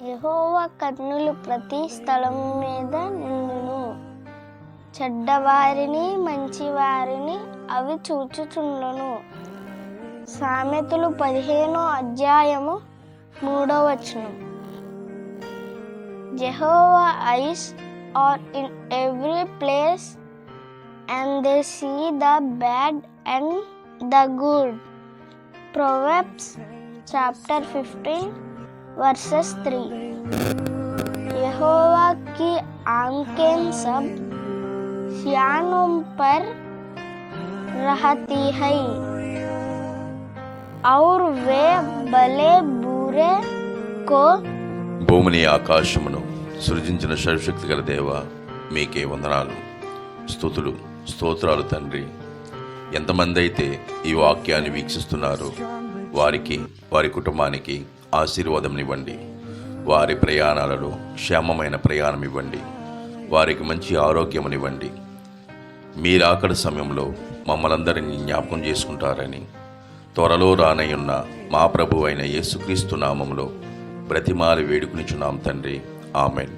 యెహోవా కన్నులు ప్రతి స్థలము మీద నిండును, చెడ్డవారిని మంచివారిని అవి చూచుచుండును. సామెతలు 15 Jehovah eyes are in every place, and they see the bad and the good. Proverbs chapter 15 verses 3. यहोवा की आंखें सब सियानों पर रहती है, और वे भले बुरे को భూమిని ఆకాశమును సృజించిన సర్వశక్తి గల దేవా, మీకే వందనాలు, స్తుతులు, స్తోత్రాలు తండ్రి. ఎంతమంది అయితే ఈ వాక్యాన్ని వీక్షిస్తున్నారో వారికి, వారి కుటుంబానికి ఆశీర్వాదం ఇవ్వండి. వారి ప్రయాణాలలో క్షేమమైన ప్రయాణం ఇవ్వండి. వారికి మంచి ఆరోగ్యమునివ్వండి. మీరు ఆకలి సమయంలో మమ్మల్ందరినీ జ్ఞాపకం చేసుకుంటారని త్వరలో రానయ్యున్న మా ప్రభు అయిన యేసుక్రీస్తు నామములో బ్రతిమాలి వేడుకునిచున్నాం తండ్రి. ఆమెన్.